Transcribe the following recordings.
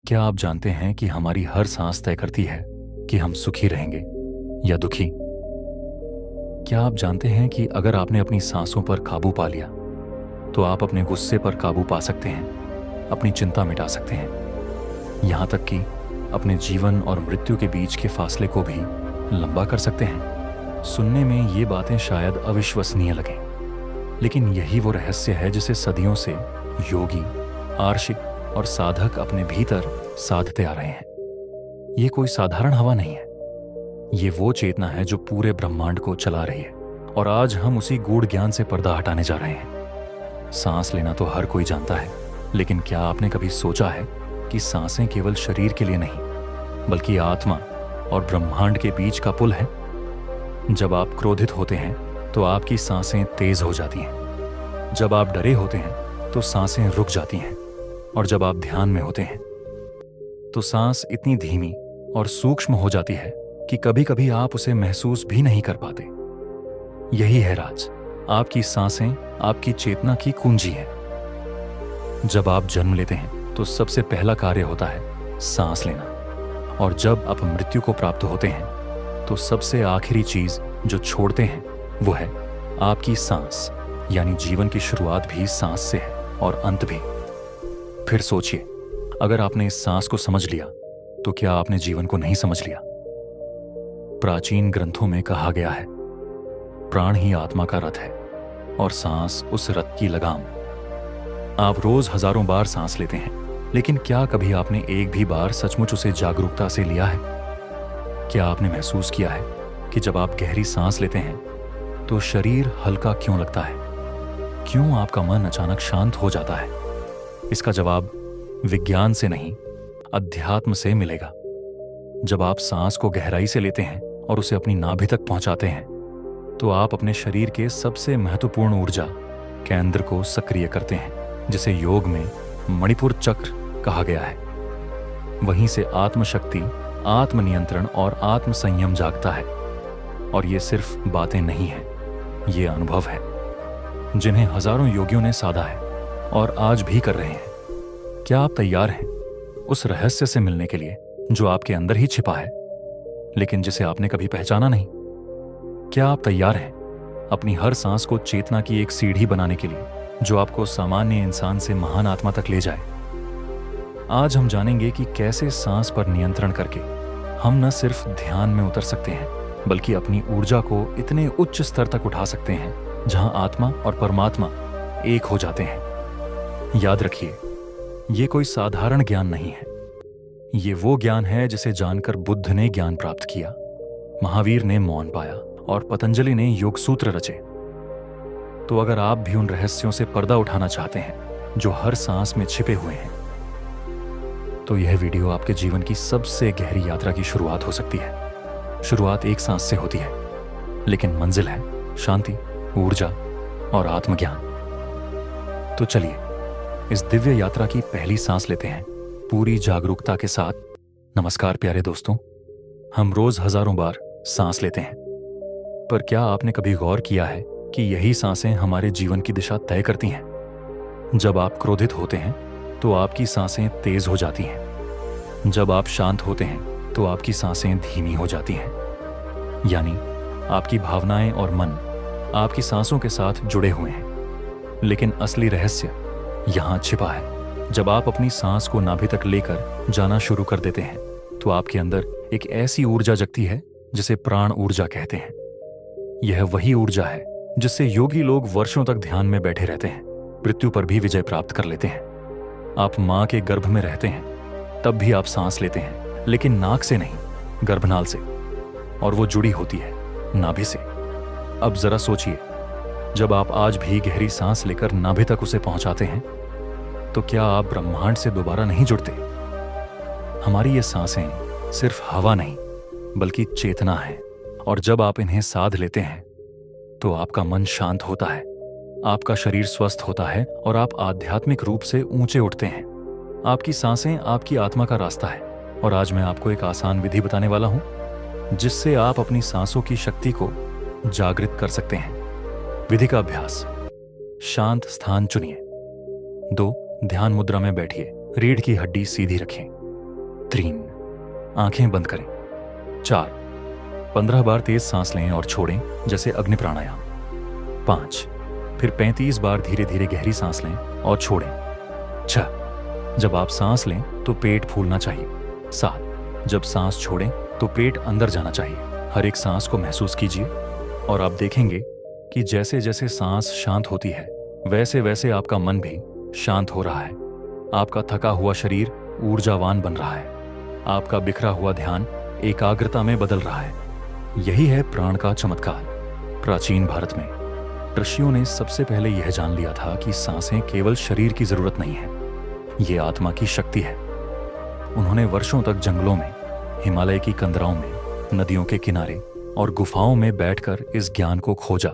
क्या आप जानते हैं कि हमारी हर सांस तय करती है कि हम सुखी रहेंगे या दुखी? क्या आप जानते हैं कि अगर आपने अपनी सांसों पर काबू पा लिया तो आप अपने गुस्से पर काबू पा सकते हैं, अपनी चिंता मिटा सकते हैं, यहाँ तक कि अपने जीवन और मृत्यु के बीच के फासले को भी लंबा कर सकते हैं। सुनने में ये बातें शायद अविश्वसनीय लगें, लेकिन यही वो रहस्य है जिसे सदियों से योगी, आर्षिक और साधक अपने भीतर साधते आ रहे हैं। ये कोई साधारण हवा नहीं है, ये वो चेतना है जो पूरे ब्रह्मांड को चला रही है, और आज हम उसी गूढ़ ज्ञान से पर्दा हटाने जा रहे हैं। सांस लेना तो हर कोई जानता है, लेकिन क्या आपने कभी सोचा है कि सांसें केवल शरीर के लिए नहीं, बल्कि आत्मा और ब्रह्मांड के बीच का पुल है? जब आप क्रोधित होते हैं तो आपकी सांसें तेज हो जाती हैं, जब आप डरे होते हैं तो सांसें रुक जाती हैं, और जब आप ध्यान में होते हैं तो सांस इतनी धीमी और सूक्ष्म हो जाती है कि कभी कभी आप उसे महसूस भी नहीं कर पाते। यही है राज। आपकी सांसें आपकी चेतना की कुंजी है। जब आप जन्म लेते हैं तो सबसे पहला कार्य होता है सांस लेना, और जब आप मृत्यु को प्राप्त होते हैं तो सबसे आखिरी चीज जो छोड़ते हैं वो है आपकी सांस। यानी जीवन की शुरुआत भी सांस से है और अंत भी। फिर सोचिए, अगर आपने इस सांस को समझ लिया तो क्या आपने जीवन को नहीं समझ लिया? प्राचीन ग्रंथों में कहा गया है, प्राण ही आत्मा का रथ है और सांस उस रथ की लगाम। आप रोज हजारों बार सांस लेते हैं, लेकिन क्या कभी आपने एक भी बार सचमुच उसे जागरूकता से लिया है? क्या आपने महसूस किया है कि जब आप गहरी सांस लेते हैं तो शरीर हल्का क्यों लगता है? क्यों आपका मन अचानक शांत हो जाता है? इसका जवाब विज्ञान से नहीं, अध्यात्म से मिलेगा। जब आप सांस को गहराई से लेते हैं और उसे अपनी नाभि तक पहुंचाते हैं तो आप अपने शरीर के सबसे महत्वपूर्ण ऊर्जा केंद्र को सक्रिय करते हैं, जिसे योग में मणिपुर चक्र कहा गया है। वहीं से आत्मशक्ति, आत्मनियंत्रण और आत्म संयम जागता है। और ये सिर्फ बातें नहीं हैं, ये अनुभव है जिन्हें हजारों योगियों ने साधा है और आज भी कर रहे हैं। क्या आप तैयार हैं उस रहस्य से मिलने के लिए जो आपके अंदर ही छिपा है, लेकिन जिसे आपने कभी पहचाना नहीं? क्या आप तैयार हैं अपनी हर सांस को चेतना की एक सीढ़ी बनाने के लिए जो आपको सामान्य इंसान से महान आत्मा तक ले जाए? आज हम जानेंगे कि कैसे सांस पर नियंत्रण करके हम न सिर्फ ध्यान में उतर सकते हैं, बल्कि अपनी ऊर्जा को इतने उच्च स्तर तक उठा सकते हैं जहां आत्मा और परमात्मा एक हो जाते हैं। याद रखिए, ये कोई साधारण ज्ञान नहीं है। ये वो ज्ञान है जिसे जानकर बुद्ध ने ज्ञान प्राप्त किया, महावीर ने मौन पाया और पतंजलि ने योग सूत्र रचे। तो अगर आप भी उन रहस्यों से पर्दा उठाना चाहते हैं जो हर सांस में छिपे हुए हैं, तो यह वीडियो आपके जीवन की सबसे गहरी यात्रा की शुरुआत हो सकती है। शुरुआत एक सांस से होती है, लेकिन मंजिल है शांति, ऊर्जा और आत्मज्ञान। तो चलिए इस दिव्य यात्रा की पहली सांस लेते हैं पूरी जागरूकता के साथ। नमस्कार प्यारे दोस्तों, हम रोज हजारों बार सांस लेते हैं, पर क्या आपने कभी गौर किया है कि यही सांसें हमारे जीवन की दिशा तय करती हैं? जब आप क्रोधित होते हैं तो आपकी सांसें तेज हो जाती हैं, जब आप शांत होते हैं तो आपकी सांसें धीमी हो जाती हैं। यानी आपकी भावनाएं और मन आपकी सांसों के साथ जुड़े हुए हैं। लेकिन असली रहस्य यहां छिपा है। जब आप अपनी सांस को नाभि तक लेकर जाना शुरू कर देते हैं तो आपके अंदर एक ऐसी ऊर्जा जगती है जिसे प्राण ऊर्जा कहते हैं। यह वही ऊर्जा है जिससे योगी लोग वर्षों तक ध्यान में बैठे रहते हैं, मृत्यु पर भी विजय प्राप्त कर लेते हैं। आप मां के गर्भ में रहते हैं तब भी आप सांस लेते हैं, लेकिन नाक से नहीं, गर्भनाल से, और वो जुड़ी होती है नाभि से। अब जरा सोचिए, जब आप आज भी गहरी सांस लेकर नाभि तक उसे पहुंचाते हैं तो क्या आप ब्रह्मांड से दोबारा नहीं जुड़ते? हमारी ये सांसें सिर्फ हवा नहीं बल्कि चेतना है, और जब आप इन्हें साध लेते हैं तो आपका मन शांत होता है, आपका शरीर स्वस्थ होता है और आप आध्यात्मिक रूप से ऊंचे उठते हैं। आपकी सांसें आपकी आत्मा का रास्ता है, और आज मैं आपको एक आसान विधि बताने वाला हूं जिससे आप अपनी सांसों की शक्ति को जागृत कर सकते हैं। विधि का अभ्यास। शांत स्थान चुनिए। 2. ध्यान मुद्रा में बैठिए। रीढ़ की हड्डी सीधी रखें। 3 आंखें बंद करें। 4 15 बार तेज सांस लें और छोड़ें, जैसे अग्नि प्राणायाम। 5 फिर 35 बार धीरे धीरे गहरी सांस लें और छोड़ें। 6 जब आप सांस लें तो पेट फूलना चाहिए। 7 जब सांस छोड़ें तो पेट अंदर जाना चाहिए। हर एक सांस को महसूस कीजिए और आप देखेंगे कि जैसे जैसे सांस शांत होती है वैसे वैसे आपका मन भी शांत हो रहा है। आपका थका हुआ शरीर ऊर्जावान बन रहा है। आपका बिखरा हुआ ध्यान एकाग्रता में बदल रहा है। यही है प्राण का चमत्कार। प्राचीन भारत में ऋषियों ने सबसे पहले यह जान लिया था कि सांसें केवल शरीर की जरूरत नहीं है, ये आत्मा की शक्ति है। उन्होंने वर्षों तक जंगलों में, हिमालय की कंदराओं में, नदियों के किनारे और गुफाओं में बैठकर इस ज्ञान को खोजा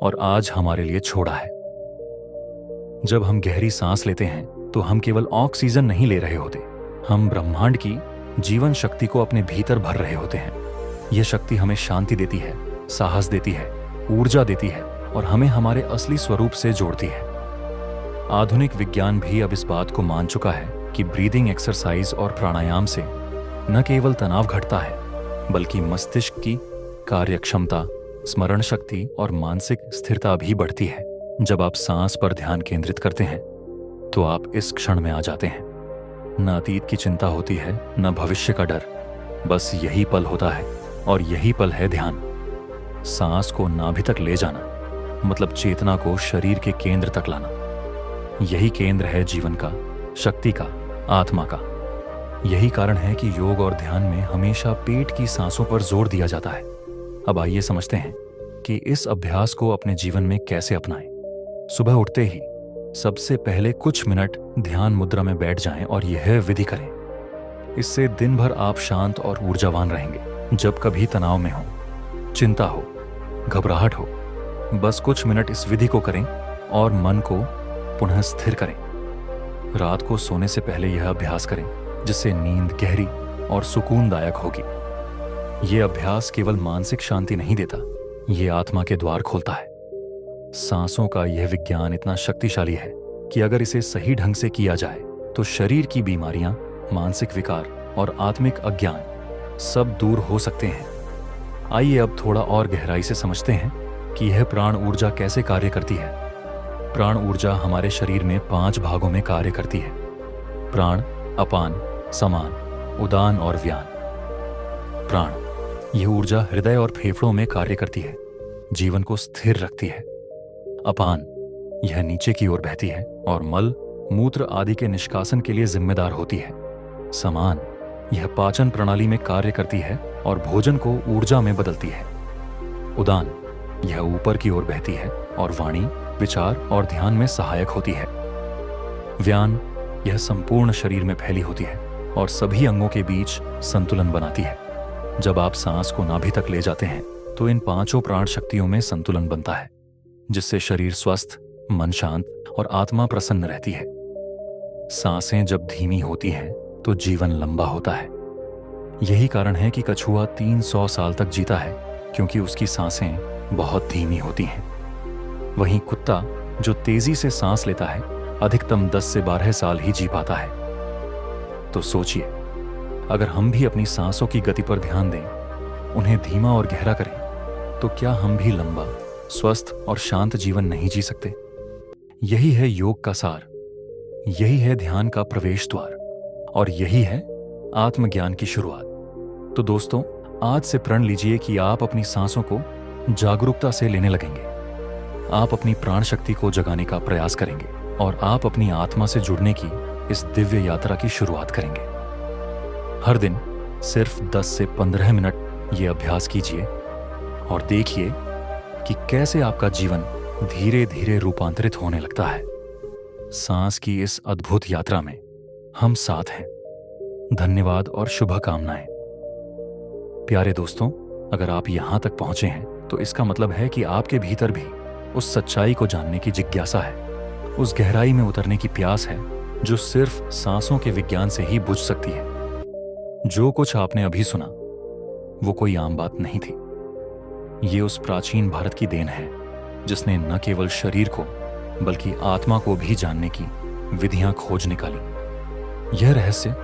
और आज हमारे लिए छोड़ा है। जब हम गहरी सांस लेते हैं तो हम केवल ऑक्सीजन नहीं ले रहे होते, हम ब्रह्मांड की जीवन शक्ति को अपने भीतर भर रहे होते हैं। यह शक्ति हमें शांति देती है, साहस देती है, ऊर्जा देती है और हमें हमारे असली स्वरूप से जोड़ती है। आधुनिक विज्ञान भी अब इस बात को मान चुका है कि ब्रीदिंग एक्सरसाइज और प्राणायाम से न केवल तनाव घटता है बल्कि मस्तिष्क की कार्यक्षमता, स्मरण शक्ति और मानसिक स्थिरता भी बढ़ती है। जब आप सांस पर ध्यान केंद्रित करते हैं तो आप इस क्षण में आ जाते हैं। न अतीत की चिंता होती है, न भविष्य का डर, बस यही पल होता है और यही पल है ध्यान। सांस को नाभि तक ले जाना मतलब चेतना को शरीर के केंद्र तक लाना। यही केंद्र है जीवन का, शक्ति का, आत्मा का। यही कारण है कि योग और ध्यान में हमेशा पेट की सांसों पर जोर दिया जाता है। अब आइए समझते हैं कि इस अभ्यास को अपने जीवन में कैसे अपनाएं। सुबह उठते ही सबसे पहले कुछ मिनट ध्यान मुद्रा में बैठ जाएं और यह विधि करें। इससे दिन भर आप शांत और ऊर्जावान रहेंगे। जब कभी तनाव में हो, चिंता हो, घबराहट हो, बस कुछ मिनट इस विधि को करें और मन को पुनः स्थिर करें। रात को सोने से पहले यह अभ्यास करें, जिससे नींद गहरी और सुकूनदायक होगी। यह अभ्यास केवल मानसिक शांति नहीं देता, यह आत्मा के द्वार खोलता है। सांसों का यह विज्ञान इतना शक्तिशाली है कि अगर इसे सही ढंग से किया जाए तो शरीर की बीमारियां, मानसिक विकार और आत्मिक अज्ञान सब दूर हो सकते हैं। आइए अब थोड़ा और गहराई से समझते हैं कि यह प्राण ऊर्जा कैसे कार्य करती है। प्राण ऊर्जा हमारे शरीर में 5 भागों में कार्य करती है: प्राण, अपान, समान, उदान और व्यान। प्राण यह ऊर्जा हृदय और फेफड़ों में कार्य करती है, जीवन को स्थिर रखती है। अपान यह नीचे की ओर बहती है और मल, मूत्र आदि के निष्कासन के लिए जिम्मेदार होती है। समान यह पाचन प्रणाली में कार्य करती है और भोजन को ऊर्जा में बदलती है। उदान यह ऊपर की ओर बहती है और वाणी, विचार और ध्यान में सहायक होती है। व्यान यह संपूर्ण शरीर में फैली होती है और सभी अंगों के बीच संतुलन बनाती है। जब आप सांस को नाभि तक ले जाते हैं तो इन 5 प्राण शक्तियों में संतुलन बनता है, जिससे शरीर स्वस्थ, मन शांत और आत्मा प्रसन्न रहती है। सांसें जब धीमी होती हैं तो जीवन लंबा होता है। यही कारण है कि कछुआ 300 साल तक जीता है, क्योंकि उसकी सांसें बहुत धीमी होती हैं। वहीं कुत्ता जो तेजी से सांस लेता है अधिकतम 10 से 12 साल ही जी पाता है। तो सोचिए, अगर हम भी अपनी सांसों की गति पर ध्यान दें, उन्हें धीमा और गहरा करें, तो क्या हम भी लंबा, स्वस्थ और शांत जीवन नहीं जी सकते? यही है योग का सार, यही है ध्यान का प्रवेश द्वार और यही है आत्मज्ञान की शुरुआत। तो दोस्तों, आज से प्रण लीजिए कि आप अपनी सांसों को जागरूकता से लेने लगेंगे। आप अपनी प्राण शक्ति को जगाने का प्रयास करेंगे और आप अपनी आत्मा से जुड़ने की इस दिव्य यात्रा की शुरुआत करेंगे। हर दिन सिर्फ 10 से 15 मिनट ये अभ्यास कीजिए और देखिए कि कैसे आपका जीवन धीरे धीरे रूपांतरित होने लगता है। सांस की इस अद्भुत यात्रा में हम साथ हैं। धन्यवाद और शुभकामनाएं। प्यारे दोस्तों, अगर आप यहां तक पहुंचे हैं तो इसका मतलब है कि आपके भीतर भी उस सच्चाई को जानने की जिज्ञासा है, उस गहराई में उतरने की प्यास है जो सिर्फ सांसों के विज्ञान से ही बुझ सकती है। जो कुछ आपने अभी सुना वो कोई आम बात नहीं थी। ये उस प्राचीन भारत की देन है जिसने न केवल शरीर को बल्कि आत्मा को भी जानने की विधियां खोज निकाली। यह रहस्य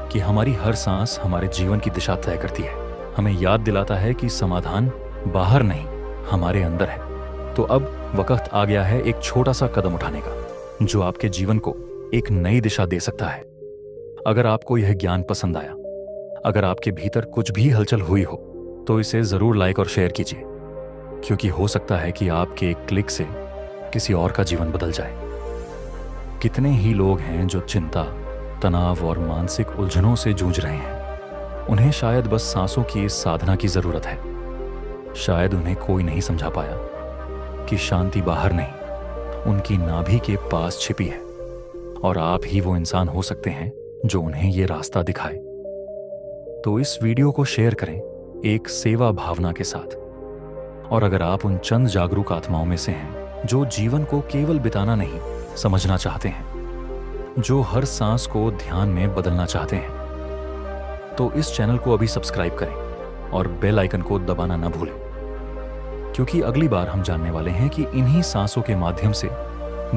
कि हमारी हर सांस हमारे जीवन की दिशा तय करती है, हमें याद दिलाता है कि समाधान बाहर नहीं, हमारे अंदर है। तो अब वक्त आ गया है एक छोटा सा कदम उठाने का, जो आपके जीवन को एक नई दिशा दे सकता है। अगर आपको यह ज्ञान पसंद आया, अगर आपके भीतर कुछ भी हलचल हुई हो, तो इसे जरूर लाइक और शेयर कीजिए, क्योंकि हो सकता है कि आपके एक क्लिक से किसी और का जीवन बदल जाए। कितने ही लोग हैं जो चिंता, तनाव और मानसिक उलझनों से जूझ रहे हैं। उन्हें शायद बस सांसों की इस साधना की जरूरत है। शायद उन्हें कोई नहीं समझा पाया कि शांति बाहर नहीं, उनकी नाभि के पास छिपी है, और आप ही वो इंसान हो सकते हैं जो उन्हें ये रास्ता दिखाए। तो इस वीडियो को शेयर करें एक सेवा भावना के साथ। और अगर आप उन चंद जागरूक आत्माओं में से हैं जो जीवन को केवल बिताना नहीं, समझना चाहते हैं, जो हर सांस को ध्यान में बदलना चाहते हैं, तो इस चैनल को अभी सब्सक्राइब करें और बेल आइकन को दबाना ना भूलें, क्योंकि अगली बार हम जानने वाले हैं कि इन्हीं सांसों के माध्यम से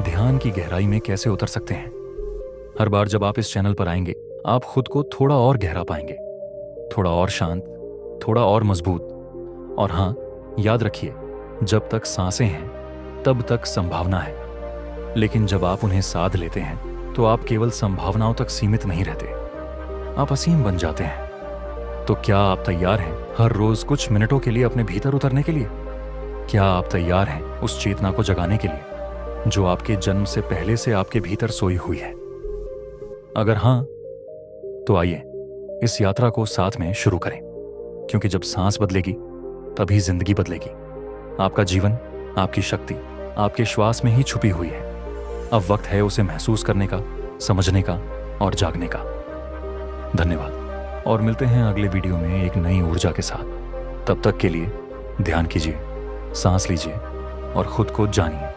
ध्यान की गहराई में कैसे उतर सकते हैं। हर बार जब आप इस चैनल पर आएंगे, आप खुद को थोड़ा और गहरा पाएंगे, थोड़ा और शांत, थोड़ा और मजबूत। और हाँ, याद रखिए, जब तक सांसें हैं तब तक संभावना है, लेकिन जब आप उन्हें साध लेते हैं तो आप केवल संभावनाओं तक सीमित नहीं रहते, आप असीम बन जाते हैं। तो क्या आप तैयार हैं हर रोज कुछ मिनटों के लिए अपने भीतर उतरने के लिए? क्या आप तैयार हैं उस चेतना को जगाने के लिए जो आपके जन्म से पहले से आपके भीतर सोई हुई है? अगर हाँ, तो आइए इस यात्रा को साथ में शुरू करें, क्योंकि जब सांस बदलेगी तभी जिंदगी बदलेगी। आपका जीवन, आपकी शक्ति आपके श्वास में ही छुपी हुई है। अब वक्त है उसे महसूस करने का, समझने का और जागने का। धन्यवाद, और मिलते हैं अगले वीडियो में एक नई ऊर्जा के साथ। तब तक के लिए ध्यान कीजिए, सांस लीजिए और खुद को जानिए।